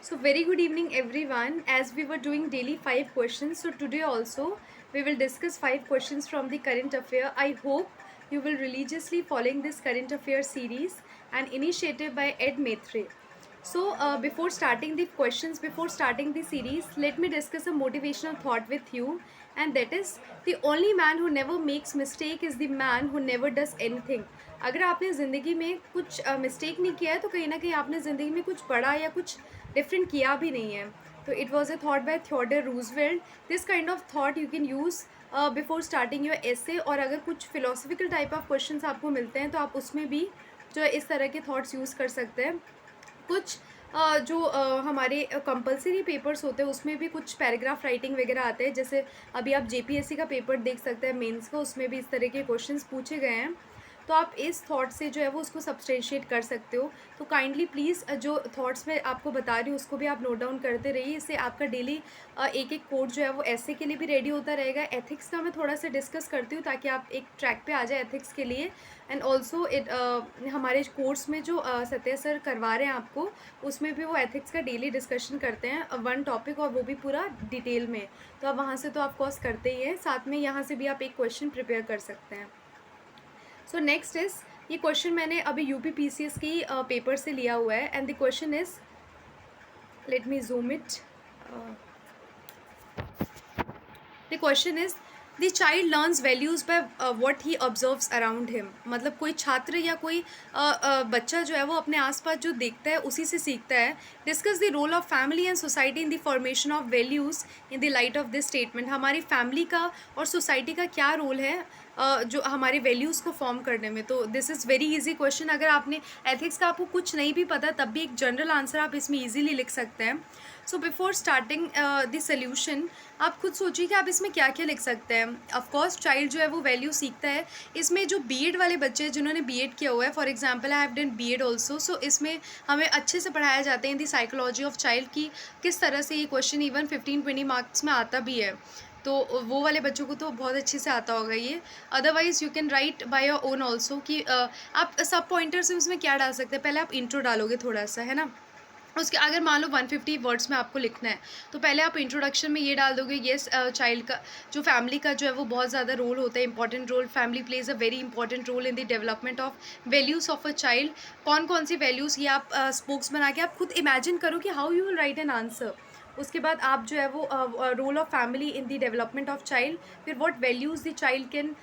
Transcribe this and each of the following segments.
So very good evening everyone. As we were doing daily 5 questions, so today also we will discuss 5 questions from the current affair. I hope you will religiously following this current affair series and initiated by Ed Maitre. So before starting the questions, before starting the series, let me discuss a motivational thought with you, and that is the only man who never makes mistake is the man who never does anything. अगर आपने ज़िंदगी में कुछ mistake नहीं किया है तो कहीं ना कहीं आपने ज़िंदगी में कुछ बड़ा या कुछ डिफरेंट किया भी नहीं है. तो it was a thought by Theodore Roosevelt. This kind of thought you can use before starting your essay. और अगर कुछ फिलोसफिकल टाइप ऑफ क्वेश्चन आपको मिलते हैं तो आप उसमें भी जो है इस तरह के थॉट्स यूज़ कर सकते हैं. कुछ जो हमारे कंपलसरी पेपर्स होते हैं उसमें भी कुछ पैराग्राफ राइटिंग वगैरह आते हैं. जैसे अभी आप जेपीएससी का पेपर देख सकते हैं मेंस का, उसमें भी इस तरह के क्वेश्चंस पूछे गए हैं. तो आप इस थॉट से जो है वो उसको सब्सटेंशिएट कर सकते हो. तो काइंडली प्लीज़ जो थॉट्स मैं आपको बता रही हूँ उसको भी आप नोट डाउन करते रहिए. इससे आपका डेली एक एक कोड जो है वो ऐसे के लिए भी रेडी होता रहेगा. एथिक्स का मैं थोड़ा सा डिस्कस करती हूँ ताकि आप एक ट्रैक पे आ जाए एथिक्स के लिए. एंड ऑल्सो हमारे कोर्स में जो सत्या सर करवा रहे हैं आपको, उसमें भी वो एथिक्स का डेली डिस्कशन करते हैं वन टॉपिक, और वो भी पूरा डिटेल में. तो आप वहाँ से तो आप कोर्स करते ही हैं, साथ में यहाँ से भी आप एक क्वेश्चन प्रिपेयर कर सकते हैं. सो नेक्स्ट इज, ये क्वेश्चन मैंने अभी यूपी पीसीएस की पेपर से लिया हुआ है. And the question is, let me zoom it. The question is, the child learns values by what he observes around him. मतलब कोई छात्र या कोई बच्चा जो है वो अपने आसपास जो देखता है उसी से सीखता है. Discuss the role of family and society in the formation of values in the light of this statement. हमारी फैमिली का और सोसाइटी का क्या रोल है जो हमारे वैल्यूज़ को फॉर्म करने में. तो this is very easy question. अगर आपने एथिक्स का आपको कुछ नहीं भी पता तब भी एक जनरल आंसर आप इसमें ईजिली लिख सकते हैं. So before starting the solution, आप खुद सोचिए कि आप इसमें क्या क्या लिख सकते हैं. ऑफकोर्स चाइल्ड जो है वो वैल्यू सीखता है. इसमें जो बीएड वाले बच्चे हैं जिन्होंने बीएड किया हुआ है, for example I have done BEd also, so इसमें हमें अच्छे से पढ़ाया जाता है in the psychology of child की किस तरह से ये क्वेश्चन इवन 15-20 मार्क्स में आता भी है. तो वो वाले बच्चों को तो बहुत अच्छे से आता होगा ये. Otherwise you can write by your own also कि आप सब पॉइंटर्स उसमें क्या डाल सकते हैं. पहले आप इंट्रो डालोगे थोड़ा सा, है ना. उसके अगर मान लो 150 वर्ड्स में आपको लिखना है तो पहले आप इंट्रोडक्शन में ये डाल दोगे, येस चाइल्ड का जो फैमिली का जो है वो बहुत ज़्यादा रोल होता है, important role. Family plays a very important role in the development of values of a child. कौन कौन सी वैल्यूज़, ये आप स्पोक्स बना के आप खुद इमेजिन करो कि how you will write an answer. उसके बाद आप जो है वो role of family in the development of child. फिर what values the child can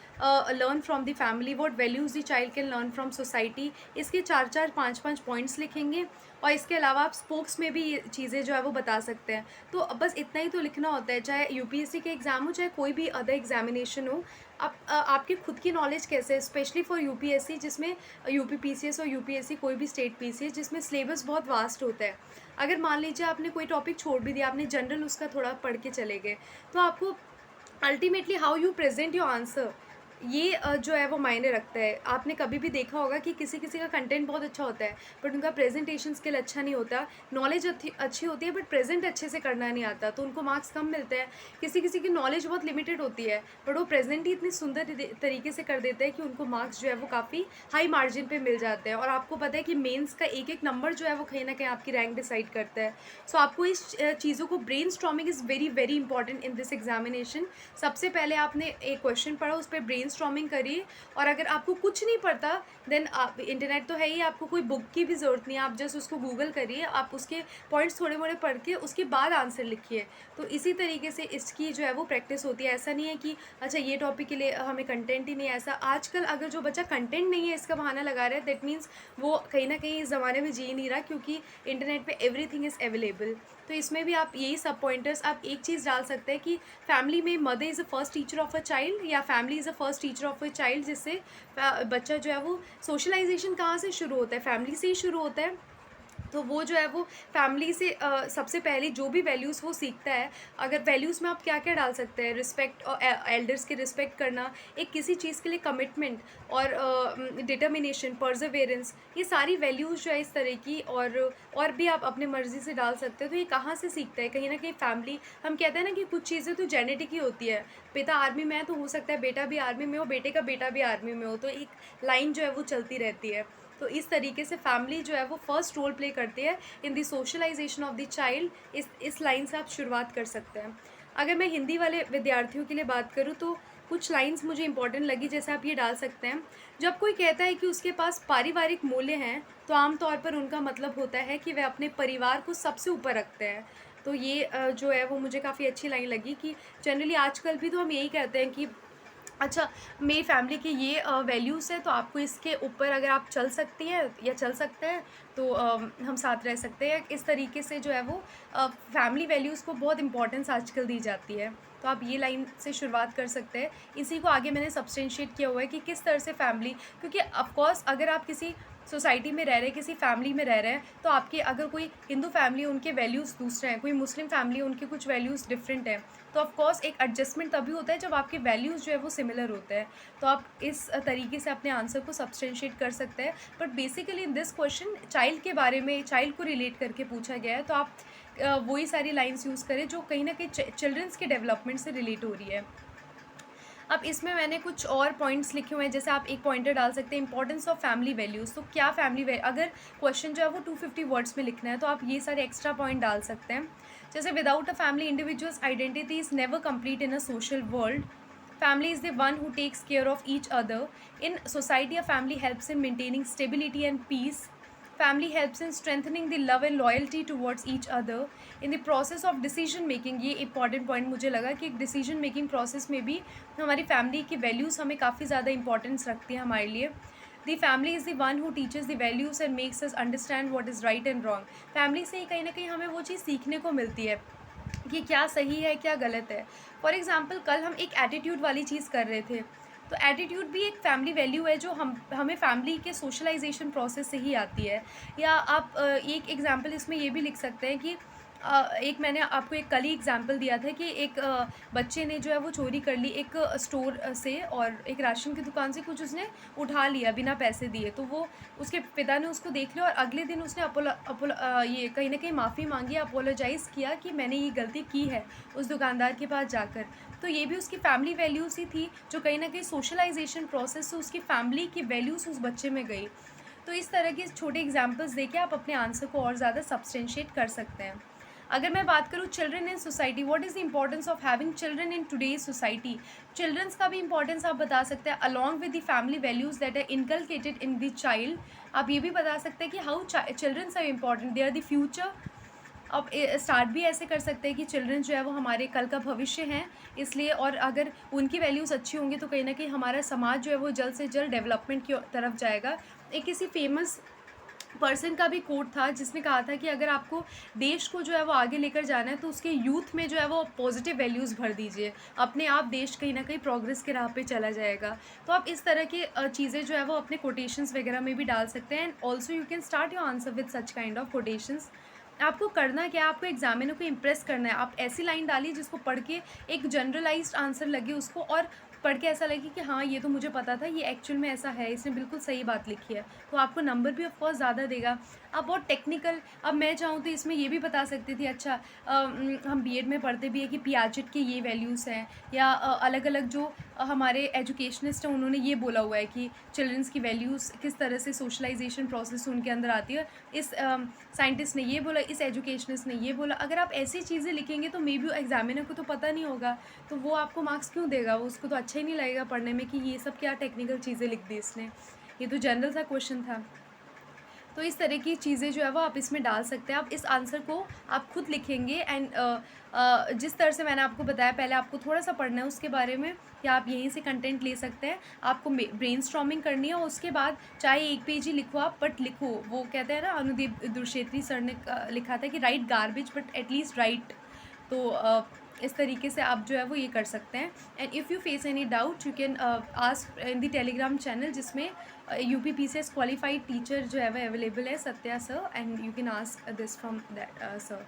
learn from the family, what values the child can learn from society. इसके 4-4 5-5 points लिखेंगे. और इसके अलावा आप स्पोक्स में भी ये चीज़ें जो है वो बता सकते हैं. तो बस इतना ही तो लिखना होता है, चाहे यूपीएससी के एग्ज़ाम हो चाहे कोई भी अदर एग्जामिनेशन हो. आप आपकी खुद की नॉलेज कैसे है, स्पेशली फॉर यूपीएससी जिसमें यूपी पीसीएस और यूपीएससी कोई भी स्टेट पीसीएस जिसमें सिलेबस बहुत वास्ट होता है. अगर मान लीजिए आपने कोई टॉपिक छोड़ भी दिया, आपने जनरल उसका थोड़ा पढ़ के चले गए, तो आपको ultimately how you present your answer, ये जो है वो मायने रखता है. आपने कभी भी देखा होगा कि किसी किसी का कंटेंट बहुत अच्छा होता है बट उनका प्रेजेंटेशन स्किल अच्छा नहीं होता. नॉलेज अच्छी होती है बट प्रेजेंट अच्छे से करना नहीं आता, तो उनको मार्क्स कम मिलते हैं. किसी किसी की नॉलेज बहुत लिमिटेड होती है बट वो प्रेजेंट ही इतनी सुंदर तरीके से कर देते हैं कि उनको मार्क्स जो है वो काफ़ी हाई मार्जिन पे मिल जाते हैं. और आपको पता है कि मेंस का एक एक नंबर जो है वो कहीं ना कहीं आपकी रैंक डिसाइड करता है. सो आपको इस चीज़ों को, brain storming is very very important in this examination. सबसे पहले आपने एक क्वेश्चन पढ़ा, उस पर ब्रेन स्टॉर्मिंग करिए. और अगर आपको कुछ नहीं पड़ता देन आप, इंटरनेट तो है ही, आपको कोई बुक की भी ज़रूरत नहीं है, आप जस्ट उसको गूगल करिए, आप उसके पॉइंट्स थोड़े मोड़े पढ़ के उसके बाद आंसर लिखिए. तो इसी तरीके से इसकी जो है वो प्रैक्टिस होती है. ऐसा नहीं है कि अच्छा ये टॉपिक के लिए हमें कंटेंट ही नहीं है. ऐसा आजकल अगर जो बच्चा कंटेंट नहीं है इसका बहाना लगा रहा है, दैट मीन्स वो कहीं ना कहीं इस ज़माने में जी नहीं रहा, क्योंकि इंटरनेट पे एवरीथिंग इज़ अवेलेबल. तो इसमें भी आप यही सब पॉइंटर्स, आप एक चीज़ डाल सकते हैं कि फैमिली में mother is a first teacher of a child, या family is a first teacher of a child. जिससे बच्चा जो है वो सोशलाइजेशन कहाँ से शुरू होता है, फैमिली से ही शुरू होता है. तो वो जो है वो फैमिली से सबसे पहले जो भी वैल्यूज़ वो सीखता है. अगर वैल्यूज़ में आप क्या क्या डाल सकते हैं, रिस्पेक्ट और एल्डर्स की रिस्पेक्ट करना, एक किसी चीज़ के लिए कमिटमेंट और डिटर्मिनेशन, परजवेरेंस, ये सारी वैल्यूज़ जो है इस तरह की. और भी आप अपने मर्ज़ी से डाल सकते हो. तो ये कहाँ से सीखता है, कहीं ना कहीं फैमिली. हम कहते हैं ना कि कुछ चीज़ें तो जेनेटिक ही होती है. पिता आर्मी में है तो हो सकता है बेटा भी आर्मी में हो, बेटे का बेटा भी आर्मी में हो, तो एक लाइन जो है वो चलती रहती है. तो इस तरीके से फैमिली जो है वो फर्स्ट रोल प्ले करती है in the socialization of the child. इस लाइन से आप शुरुआत कर सकते हैं। अगर मैं हिंदी वाले विद्यार्थियों के लिए बात करूँ तो कुछ लाइन्स मुझे इंपॉर्टेंट लगी, जैसे आप ये डाल सकते हैं। जब कोई कहता है कि उसके पास पारिवारिक मूल्य हैं, तो आमतौर पर उनका मतलब होता है कि वह अपने परिवार को सबसे ऊपर रखते हैं। तो ये जो है वो मुझे काफ़ी अच्छी लाइन लगी कि जनरली आजकल भी तो हम यही कहते हैं कि अच्छा, मेरी फैमिली के ये वैल्यूज़ हैं, तो आपको इसके ऊपर अगर आप चल सकती हैं या चल सकते हैं तो हम साथ रह सकते हैं। इस तरीके से जो है वो फैमिली वैल्यूज़ को बहुत इम्पोर्टेंस आजकल दी जाती है। तो आप ये लाइन से शुरुआत कर सकते हैं। इसी को आगे मैंने सब्सटेंशिएट किया हुआ है कि किस तरह से फैमिली, क्योंकि ऑफ़ कोर्स अगर आप किसी सोसाइटी में रह रहे हैं, किसी फैमिली में रह रहे हैं, तो आपके अगर कोई हिंदू फैमिली उनके वैल्यूज़ दूसरे हैं, कोई मुस्लिम फैमिली उनके कुछ वैल्यूज़ डिफरेंट हैं, तो ऑफ़ कोर्स एक एडजस्टमेंट तभी होता है जब आपके वैल्यूज़ जो है वो सिमिलर होते हैं। तो आप इस तरीके से अपने आंसर को सब्सटेंशिएट कर सकते हैं। But basically in this question child के बारे में, चाइल्ड को रिलेट करके पूछा गया है, तो आप वही सारी लाइन्स यूज़ करें जो कहीं न कहीं चिल्ड्रंस के डेवलपमेंट से रिलेट हो रही है। अब इसमें मैंने कुछ और पॉइंट्स लिखे हुए हैं, जैसे आप एक पॉइंटर डाल सकते हैं इंपॉर्टेंस ऑफ फैमिली वैल्यूज़। तो क्या फैमिली अगर क्वेश्चन जो है वो 250 वर्ड्स में लिखना है तो आप ये सारे एक्स्ट्रा पॉइंट डाल सकते हैं। जैसे without a family individuals identity is never complete in a social world. Family is the one who takes care of each other. In society, a family helps in maintaining stability and peace. Family helps in strengthening the love and loyalty towards each other. In the process of decision making, ये important point मुझे लगा कि decision making process में भी हमारी family की values हमें काफ़ी ज़्यादा importance रखती है हमारे लिए. The family is the one who teaches the values and makes us understand what is right and wrong. Family से ही कहीं ना कहीं हमें वो चीज़ सीखने को मिलती है कि क्या सही है क्या गलत है। फॉर एग्ज़ाम्पल कल हम एक एटीट्यूड वाली चीज़ कर रहे थे, तो एटीट्यूड भी एक फैमिली वैल्यू है जो हमें फैमिली के सोशलाइजेशन प्रोसेस से ही आती है। या आप एक एग्ज़ाम्पल इसमें ये भी लिख सकते हैं कि एक मैंने आपको एक कल ही एग्ज़ाम्पल दिया था कि एक बच्चे ने जो है वो चोरी कर ली एक स्टोर से, और एक राशन की दुकान से कुछ उसने उठा लिया बिना पैसे दिए। तो वो उसके पिता ने उसको देख लिया और अगले दिन उसने ये कहीं न कहीं माफ़ी माँगी, अपोलोजाइज़ किया कि मैंने ये गलती की है उस दुकानदार के पास जाकर। तो ये भी उसकी फैमिली वैल्यूज़ ही थी जो कहीं न कहीं सोशलाइजेशन प्रोसेस से उसकी फैमिली की वैल्यूज़ उस बच्चे में गई। तो इस तरह के छोटे एग्जाम्पल्स देके आप अपने आंसर को और ज़्यादा सब्सटेंशिएट कर सकते हैं। अगर मैं बात करूँ children in society, what is the importance of having children in today's society. Childrens का भी इंपॉर्टेंस आप बता सकते हैं along with the family values that are inculcated in the child. आप ये भी बता सकते हैं कि how childrens are important, they are the future. आप स्टार्ट भी ऐसे कर सकते हैं कि चिल्ड्रन जो है वो हमारे कल का भविष्य हैं, इसलिए और अगर उनकी वैल्यूज़ अच्छी होंगी तो कहीं ना कहीं हमारा समाज जो है वो जल्द से जल्द डेवलपमेंट की तरफ जाएगा। एक किसी फेमस पर्सन का भी कोट था जिसने कहा था कि अगर आपको देश को जो है वो आगे लेकर जाना है तो उसके यूथ में जो है वो पॉजिटिव वैल्यूज़ भर दीजिए, अपने आप देश कहीं ना कहीं प्रोग्रेस के राह पे चला जाएगा। तो आप इस तरह की चीज़ें जो है वो अपने कोटेशंस वगैरह में भी डाल सकते हैं। And also you can start your answer with such kind of quotations. आपको करना क्या है, आपको एग्जामिनर को इम्प्रेस करना है। आप ऐसी लाइन डालिए जिसको पढ़ के एक जनरलाइज्ड आंसर लगे उसको, और पढ़ के ऐसा लगे कि हाँ ये तो मुझे पता था, ये एक्चुअल में ऐसा है, इसने बिल्कुल सही बात लिखी है। तो आपको नंबर भी ऑफकोर्स ज़्यादा देगा। अब बहुत टेक्निकल, अब मैं चाहूँ तो इसमें ये भी बता सकती थी, अच्छा हम बीएड में पढ़ते भी है कि पियाजेट के ये वैल्यूज़ हैं, या अलग अलग जो हमारे एजुकेशनिस्ट हैं उन्होंने ये बोला हुआ है कि चिल्ड्रंस की वैल्यूज़ किस तरह से सोशलाइजेशन प्रोसेस उनके अंदर आती है। इस साइंटिस्ट ने ये बोला, इस एजुकेशनिस्ट ने ये बोला। अगर आप ऐसी चीज़ें लिखेंगे तो मे बी एग्जामिनर को तो पता नहीं होगा, तो वो आपको मार्क्स क्यों देगा, वो उसको तो अच्छा ही नहीं लगेगा पढ़ने में कि ये सब क्या टेक्निकल चीज़ें लिख दी इसने, ये तो जनरल सा क्वेश्चन था। तो इस तरह की चीज़ें जो है वो आप इसमें डाल सकते हैं। आप इस आंसर को आप खुद लिखेंगे एंड जिस तरह से मैंने आपको बताया पहले आपको थोड़ा सा पढ़ना है उसके बारे में, या आप यहीं से कंटेंट ले सकते हैं। आपको ब्रेनस्टॉर्मिंग करनी है और उसके बाद चाहे एक पेज ही लिखो आप, बट लिखो। वो कहते हैं ना, अनुदीप दुर्शेत्री सर ने लिखा था कि right garbage but at least right. तो इस तरीके से आप जो है वो ये कर सकते हैं। And if you face any doubt you can ask in the Telegram channel, जिसमें UPPCS क्वालिफाइड टीचर जो है वो अवेलेबल है, Satya sir, and you can ask this from that sir.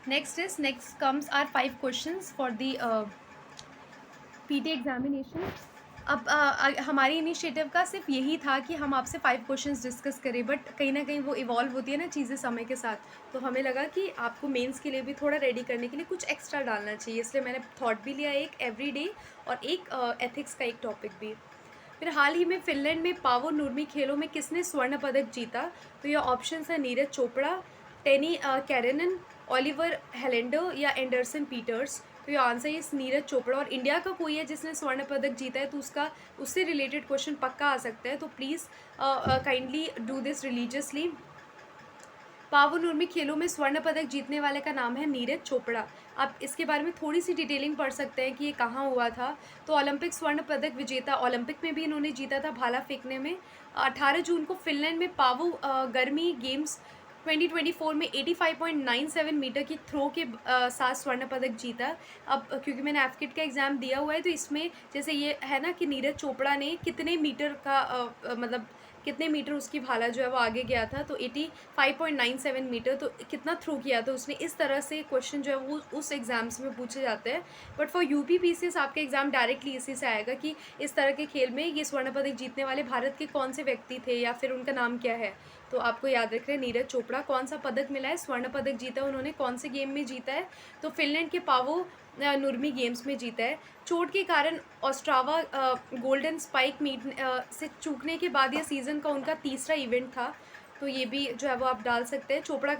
next comes our 5 questions for the PT examination. अब हमारी initiative का सिर्फ यही था कि हम आपसे 5 क्वेश्चंस डिस्कस करें, बट कहीं ना कहीं वो इवॉल्व होती है ना चीज़ें समय के साथ, तो हमें लगा कि आपको मेंस के लिए भी थोड़ा रेडी करने के लिए कुछ एक्स्ट्रा डालना चाहिए, इसलिए मैंने थॉट भी लिया एक एवरीडे और एक एथिक्स का एक टॉपिक भी। फिर हाल ही में फिनलैंड में पावो नुर्मी खेलों में किसने स्वर्ण पदक जीता? तो ये ऑप्शन है नीरज चोपड़ा, टेनी कैरेनन, ओलिवर हेलेंडर या एंडरसन पीटर्स। तो ये आंसर है नीरज चोपड़ा। और इंडिया का कोई है जिसने स्वर्ण पदक जीता है तो उसका उससे रिलेटेड क्वेश्चन पक्का आ सकता है, तो please kindly do this religiously. Paavo Nurmi खेलों में स्वर्ण पदक जीतने वाले का नाम है नीरज चोपड़ा। आप इसके बारे में थोड़ी सी डिटेलिंग पढ़ सकते हैं कि ये कहाँ हुआ था। तो ओलंपिक स्वर्ण पदक विजेता, ओलंपिक में भी इन्होंने जीता था भाला फेंकने में। 18 जून को फिनलैंड में पावो गर्मी गेम्स 2024 में 85.97 मीटर की थ्रो के साथ स्वर्ण पदक जीता। अब क्योंकि मैंने एफकिट का एग्ज़ाम दिया हुआ है तो इसमें जैसे ये है ना कि नीरज चोपड़ा ने कितने मीटर का मतलब कितने मीटर उसकी भाला जो है वो आगे गया था, तो 85.97 मीटर, तो कितना थ्रो किया था उसने। इस तरह से क्वेश्चन जो है वो उस एग्ज़ाम्स में पूछे जाते हैं। बट फॉर यूपी पीसीएस आपका एग्ज़ाम डायरेक्टली इसी से आएगा कि इस तरह के खेल में ये स्वर्ण पदक जीतने वाले भारत के कौन से व्यक्ति थे या फिर उनका नाम क्या है। तो आपको याद रख रहे हैं नीरज चोपड़ा कौन सा पदक मिला है, स्वर्ण पदक जीता है उन्होंने, कौन से गेम में जीता है, तो फिनलैंड के पावो नुर्मी गेम्स में जीता है। चोट के कारण ऑस्ट्रावा गोल्डन स्पाइक मीट से चूकने के बाद यह सीज़न का उनका तीसरा इवेंट था, तो ये भी जो है वो आप डाल सकते हैं। चोपड़ा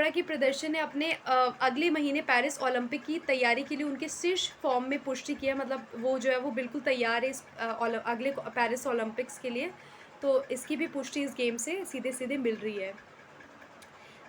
की प्रदर्शन ने अपने अगले महीने पेरिस ओलंपिक की तैयारी के लिए उनके शीर्ष फॉर्म में पुष्टि किया, मतलब वो जो है वो बिल्कुल तैयार है इस अगले पेरिस ओलंपिक्स के लिए, तो इसकी भी पुष्टि इस गेम से सीधे सीधे मिल रही है।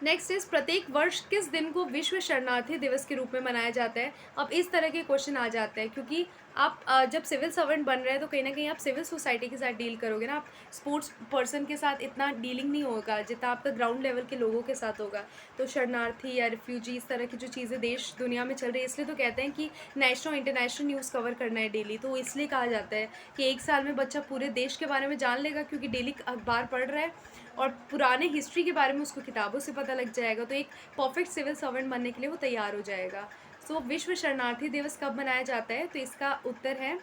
नेक्स्ट इज प्रत्येक वर्ष किस दिन को विश्व शरणार्थी दिवस के रूप में मनाया जाता है? अब इस तरह के क्वेश्चन आ जाते हैं क्योंकि आप जब सिविल सर्वेंट बन रहे हैं तो कहीं ना कहीं आप सिविल सोसाइटी के साथ डील करोगे ना, आप स्पोर्ट्स पर्सन के साथ इतना डीलिंग नहीं होगा जितना आपका ग्राउंड लेवल के लोगों के साथ होगा। तो शरणार्थी या रिफ्यूजी इस तरह की जो चीज़ें देश दुनिया में चल रही है, इसलिए तो कहते हैं कि नेशनल इंटरनेशनल न्यूज़ कवर करना है डेली। तो इसलिए कहा जाता है कि एक साल में बच्चा पूरे देश के बारे में जान लेगा क्योंकि डेली अखबार पढ़ रहा है और पुराने हिस्ट्री के बारे में उसको किताबों से पता लग जाएगा, तो एक परफेक्ट सिविल सर्वेंट बनने के लिए वो तैयार हो जाएगा। सो विश्व शरणार्थी दिवस कब मनाया जाता है? तो इसका उत्तर है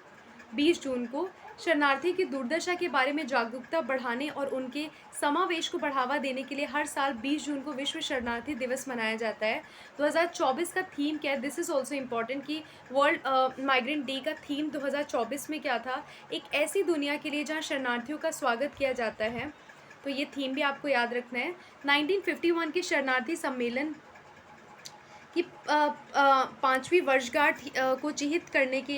20 जून को। शरणार्थी की दुर्दशा के बारे में जागरूकता बढ़ाने और उनके समावेश को बढ़ावा देने के लिए हर साल 20 जून को विश्व शरणार्थी दिवस मनाया जाता है। 2024 का थीम क्या है? दिस इज़ ऑल्सो इम्पॉर्टेंट कि वर्ल्ड माइग्रेंट डे का थीम 2024 में क्या था? एक ऐसी दुनिया के लिए जहाँ शरणार्थियों का स्वागत किया जाता है, तो ये थीम भी आपको याद रखना है। 1951 के शरणार्थी सम्मेलन की पाँचवीं वर्षगांठ को चिह्नित करने के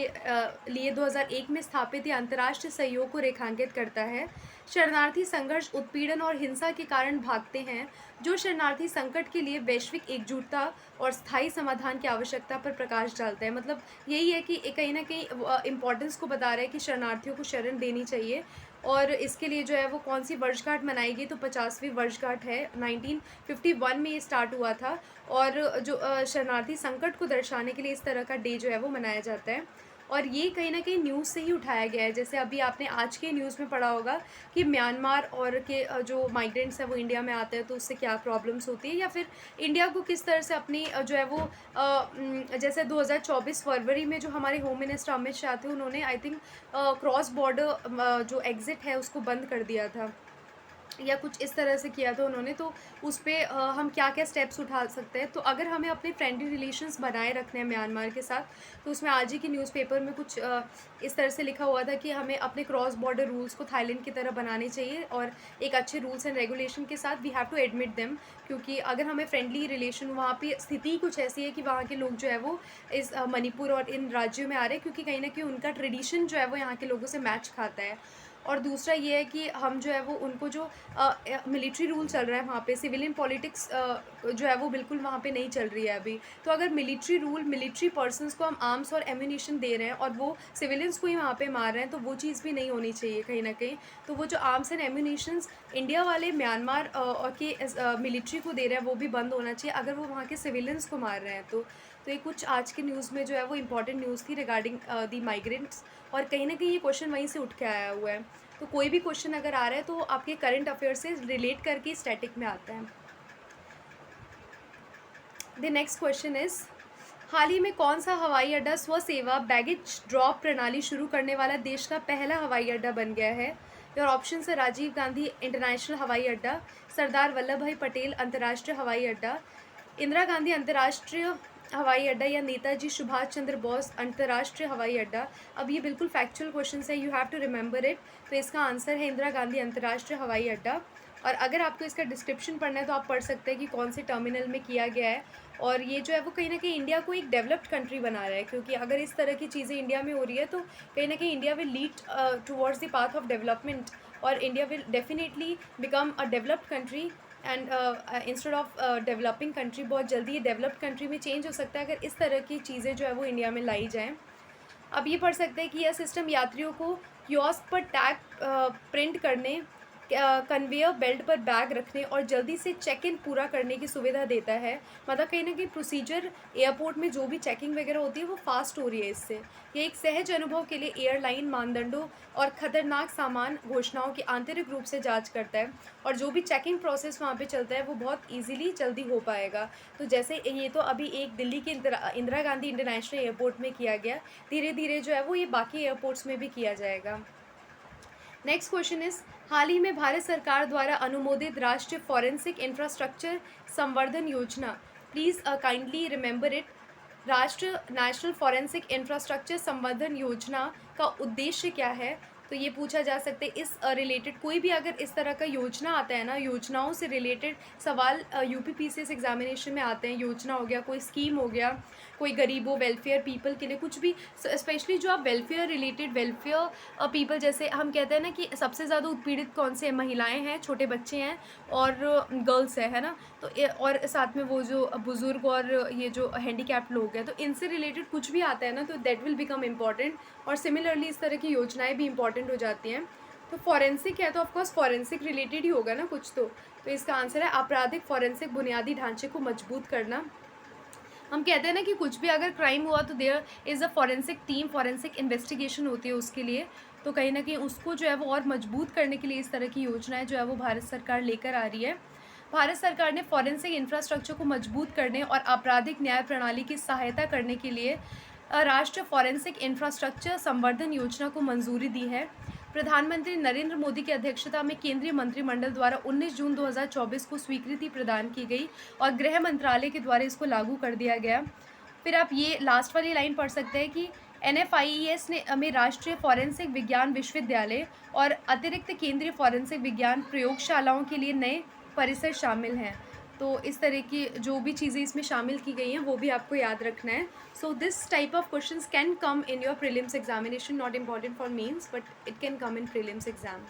लिए 2001 में स्थापित ये अंतर्राष्ट्रीय सहयोग को रेखांकित करता है। शरणार्थी संघर्ष, उत्पीड़न और हिंसा के कारण भागते हैं, जो शरणार्थी संकट के लिए वैश्विक एकजुटता और स्थायी समाधान की आवश्यकता पर प्रकाश डालता है। मतलब यही है कि कहीं ना कहीं इम्पोर्टेंस को बता रहा है कि शरणार्थियों को शरण देनी चाहिए। और इसके लिए जो है वो कौन सी वर्षगांठ मनाई गई? तो 50वीं वर्षगांठ है। 1951 में ये स्टार्ट हुआ था और जो शरणार्थी संकट को दर्शाने के लिए इस तरह का डे जो है वो मनाया जाता है। और ये कहीं ना कहीं न्यूज़ से ही उठाया गया है, जैसे अभी आपने आज के न्यूज़ में पढ़ा होगा कि म्यांमार और के जो माइग्रेंट्स हैं वो इंडिया में आते हैं तो उससे क्या प्रॉब्लम्स होती है, या फिर इंडिया को किस तरह से अपनी जो है वो जैसे 2024 फरवरी में जो हमारे होम मिनिस्टर अमित शाह थे उन्होंने आई थिंक क्रॉस बॉर्डर जो एग्ज़िट है उसको बंद कर दिया था या कुछ इस तरह से किया था उन्होंने, तो उस पर हम क्या क्या स्टेप्स उठा सकते हैं। तो अगर हमें अपने फ्रेंडली रिलेशंस बनाए रखने हैं म्यांमार के साथ, तो उसमें आज ही के न्यूज़पेपर में कुछ इस तरह से लिखा हुआ था कि हमें अपने क्रॉस बॉर्डर रूल्स को थाईलैंड की तरह बनाने चाहिए और एक अच्छे रूल्स एंड रेगुलेशन के साथ we have to admit them, क्योंकि अगर हमें फ्रेंडली रिलेशन, वहाँ पे स्थिति कुछ ऐसी है कि वहाँ के लोग जो है वो इस मणिपुर और इन राज्यों में आ रहे हैं क्योंकि कहीं ना कहीं उनका ट्रेडिशन जो है वो यहाँ के लोगों से मैच खाता है। और दूसरा ये है कि हम जो है वो उनको जो मिलिट्री रूल चल रहा है वहाँ पे, सिविलियन पॉलिटिक्स जो है वो बिल्कुल वहाँ पे नहीं चल रही है अभी। तो अगर मिलिट्री रूल, मिलिट्री पर्सनस को हम आर्म्स और एम्यूनिशन दे रहे हैं और वो सिविलियंस को ही वहाँ पे मार रहे हैं, तो वो चीज़ भी नहीं होनी चाहिए कहीं ना कहीं। तो वो जो आर्म्स एंड एम्यूनिशंस इंडिया वाले म्यांमार के मिलिट्री को दे रहे हैं वो भी बंद होना चाहिए अगर वो वहाँ के सिविलियंस को मार रहे हैं। तो ये कुछ आज के न्यूज़ में जो है वो इम्पॉर्टेंट न्यूज़ थी रिगार्डिंग दी माइग्रेंट्स, और कहीं ना कहीं ये क्वेश्चन वहीं से उठ के आया हुआ है। तो कोई भी क्वेश्चन अगर आ रहा है तो आपके करंट अफेयर से रिलेट करके स्टैटिक में आता है। द नेक्स्ट क्वेश्चन इज, हाल ही में कौन सा हवाई अड्डा स्वसेवा बैगेज ड्रॉप प्रणाली शुरू करने वाला देश का पहला हवाई अड्डा बन गया है? और ऑप्शन है राजीव गांधी इंटरनेशनल हवाई अड्डा, सरदार वल्लभ भाई पटेल अंतर्राष्ट्रीय हवाई अड्डा, इंदिरा गांधी अंतर्राष्ट्रीय हवाई अड्डा या नेताजी सुभाष चंद्र बोस अंतर्राष्ट्रीय हवाई अड्डा। अब ये बिल्कुल फैक्चुअल क्वेश्चन है, you have to remember it. तो इसका आंसर है इंदिरा गांधी अंतर्राष्ट्रीय हवाई अड्डा। और अगर आपको इसका डिस्क्रिप्शन पढ़ना है तो आप पढ़ सकते हैं कि कौन से टर्मिनल में किया गया है। और ये जो है वो कहीं ना कहीं इंडिया को एक डेवलप्ड कंट्री बना रहा है, क्योंकि अगर इस तरह की चीज़ें इंडिया में हो रही है तो कहीं ना कहीं India will lead towards the path of development, और India will definitely become a developed country. And instead of developing country, बहुत जल्दी ये डेवलप्ड कंट्री में चेंज हो सकता है अगर इस तरह की चीज़ें जो है वो इंडिया में लाई जाएँ। अब ये पढ़ सकते हैं कि यह सिस्टम यात्रियों को कियोस्क पर टैग प्रिंट करने, कन्वेयर बेल्ट पर बैग रखने और जल्दी से चेक इन पूरा करने की सुविधा देता है। मतलब कहीं ना कहीं प्रोसीजर एयरपोर्ट में जो भी चेकिंग वगैरह होती है वो फास्ट हो रही है इससे। ये एक सहज अनुभव के लिए एयरलाइन मानदंडों और खतरनाक सामान घोषणाओं की आंतरिक रूप से जांच करता है, और जो भी चेकिंग प्रोसेस वहाँ पे चलता है वो बहुत ईजिली जल्दी हो पाएगा। तो जैसे ये तो अभी एक दिल्ली के इंदिरा गांधी इंटरनेशनल एयरपोर्ट में किया गया, धीरे धीरे जो है वो ये बाकी एयरपोर्ट्स में भी किया जाएगा। नेक्स्ट क्वेश्चन इज, हाल ही में भारत सरकार द्वारा अनुमोदित राष्ट्रीय फॉरेंसिक इंफ्रास्ट्रक्चर संवर्धन योजना, प्लीज़ काइंडली रिमेंबर इट। राष्ट्रीय नेशनल फॉरेंसिक इंफ्रास्ट्रक्चर संवर्धन योजना का उद्देश्य क्या है? तो ये पूछा जा सकता है। इस रिलेटेड कोई भी अगर इस तरह का योजना आता है ना, योजनाओं से रिलेटेड सवाल यूपीपीसीएस एग्जामिनेशन में आते हैं। योजना हो गया, कोई स्कीम हो गया, कोई गरीबों वेलफेयर पीपल के लिए कुछ भी, स्पेशली जो आप वेलफेयर रिलेटेड वेलफेयर पीपल, जैसे हम कहते हैं ना कि सबसे ज़्यादा उत्पीड़ित कौन से हैं, महिलाएं हैं, छोटे बच्चे हैं और गर्ल्स है ना। तो और साथ में वो जो बुज़ुर्ग और ये जो हैंडीकैप्ड लोग हैं, तो इनसे रिलेटेड कुछ भी आता है ना तो दैट विल बिकम इम्पॉर्टेंट। और सिमिलरली इस तरह की योजनाएं भी इंपॉर्टेंट हो जाती हैं। तो फॉरेंसिक है तो ऑफकोर्स फॉरेंसिक रिलेटेड ही होगा ना कुछ तो इसका आंसर है आपराधिक फॉरेंसिक बुनियादी ढांचे को मजबूत करना। हम कहते हैं ना कि कुछ भी अगर क्राइम हुआ तो there is a forensic team, forensic investigation होती है उसके लिए। तो कहीं ना कहीं उसको जो है वो और मजबूत करने के लिए इस तरह की योजनाएं जो है वो भारत सरकार लेकर आ रही है। भारत सरकार ने फॉरेंसिक इंफ्रास्ट्रक्चर को मजबूत करने और आपराधिक न्याय प्रणाली की सहायता करने के लिए राष्ट्रीय फॉरेंसिक इंफ्रास्ट्रक्चर संवर्धन योजना को मंजूरी दी है। प्रधानमंत्री नरेंद्र मोदी की अध्यक्षता में केंद्रीय मंत्रिमंडल द्वारा 19 जून 2024 को स्वीकृति प्रदान की गई और गृह मंत्रालय के द्वारा इसको लागू कर दिया गया। फिर आप ये लास्ट वाली लाइन पढ़ सकते हैं कि NFIES ने में राष्ट्रीय फॉरेंसिक विज्ञान विश्वविद्यालय और अतिरिक्त केंद्रीय फॉरेंसिक विज्ञान प्रयोगशालाओं के लिए नए परिसर शामिल हैं। तो इस तरह की जो भी चीज़ें इसमें शामिल की गई हैं वो भी आपको याद रखना है। So this type of questions can come in your prelims examination, not important for mains but it can come in prelims exam.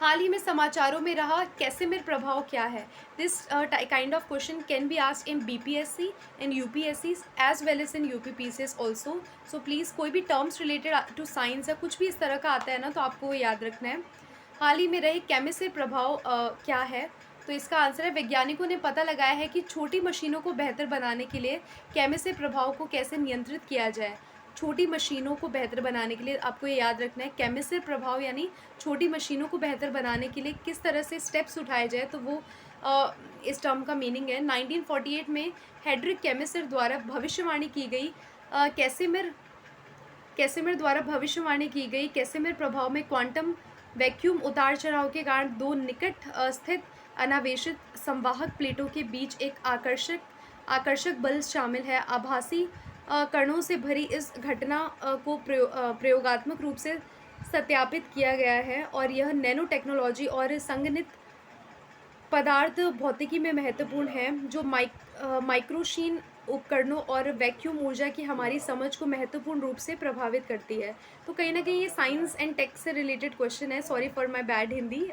हाल ही में समाचारों में रहा कैसिमिर प्रभाव क्या है? This kind of question can be asked in BPSC, in UPSC as well as in UPPCS also. So please कोई भी टर्म्स रिलेटेड टू साइंस या कुछ भी इस तरह का आता है ना तो आपको वो याद रखना है। हाल ही में रहे कैमिसिर प्रभाव क्या है? तो इसका आंसर है, वैज्ञानिकों ने पता लगाया है कि छोटी मशीनों को बेहतर बनाने के लिए कैमिसिर प्रभाव को कैसे नियंत्रित किया जाए। छोटी मशीनों को बेहतर बनाने के लिए आपको ये याद रखना है, कैमिसिर प्रभाव यानी छोटी मशीनों को बेहतर बनाने के लिए किस तरह से स्टेप्स उठाए जाए, तो वो इस टर्म का मीनिंग है। 1948 में हेड्रिक कैमिसिर द्वारा भविष्यवाणी की गई कैसिमिर द्वारा भविष्यवाणी की गई कैसिमिर प्रभाव में क्वांटम वैक्यूम उतार चढ़ाव के कारण दो निकट स्थित अनावेशित संवाहक प्लेटों के बीच एक आकर्षक बल शामिल है। आभासी कणों से भरी इस घटना को प्रयोगात्मक रूप से सत्यापित किया गया है और यह नैनो टेक्नोलॉजी और संगणित पदार्थ भौतिकी में महत्वपूर्ण है, जो माइक्रोशीन उपकरणों और वैक्यूम ऊर्जा की हमारी समझ को महत्वपूर्ण रूप से प्रभावित करती है। तो कहीं ना कहीं ये साइंस एंड टेक से रिलेटेड क्वेश्चन है। Sorry for my bad Hindi.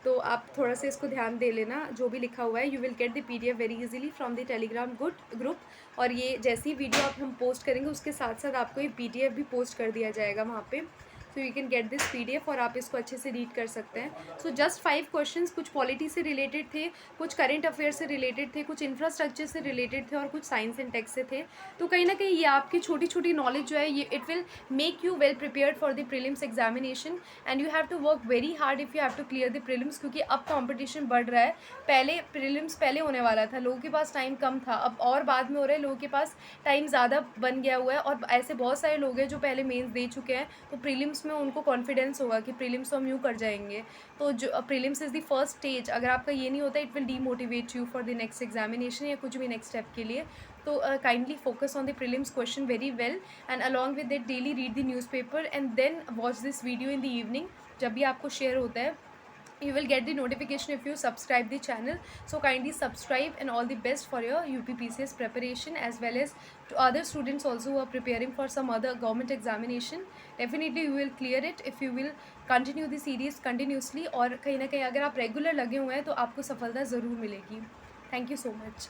तो आप थोड़ा सा इसको ध्यान दे लेना, जो भी लिखा हुआ है। You will get the PDF very easily from the Telegram group. और ये जैसी वीडियो आप हम पोस्ट करेंगे उसके साथ साथ आपको ये PDF भी पोस्ट कर दिया जाएगा वहाँ पे, so you can get this PDF और आप इसको अच्छे से रीड कर सकते हैं। सो जस्ट 5 क्वेश्चंस, कुछ पॉलिटी से रिलेटेड थे, कुछ करंट अफेयर से रिलेटेड थे, कुछ इंफ्रास्ट्रक्चर से रिलेटेड थे और कुछ साइंस एंड टेक से थे। तो कहीं ना कहीं ये आपकी छोटी छोटी नॉलेज जो है ये it will make you well prepared for the prelims examination and you have to work very hard if you have to clear the prelims, क्योंकि अब कॉम्पिटिशन बढ़ रहा है। पहले प्रीलिम्स पहले होने वाला था, लोगों के पास टाइम कम था, अब और बाद में हो रहा है, लोगों के पास टाइम ज़्यादा बन गया हुआ है। और ऐसे बहुत सारे लोग हैं जो पहले मेंस दे चुके हैं, तो प्रीलिम्स में उनको कॉन्फिडेंस होगा कि प्रीलिम्स तो हम यूँ कर जाएंगे। तो जो prelims is the first stage, अगर आपका ये नहीं होता it will demotivate you for the next examination या कुछ भी नेक्स्ट स्टेप के लिए। तो kindly focus on the prelims question very well, and along with that daily read the newspaper and then watch this video in the evening. जब भी आपको share होता है, you will get the notification if you subscribe the channel. So kindly subscribe, and all the best for your UPPCS preparation, as well as to other students also who are preparing for some other government examination. Definitely you will clear it if you will continue the series continuously, और कहीं ना कहीं अगर आप regular लगे हुए हैं तो आपको सफलता ज़रूर मिलेगी. Thank you so much.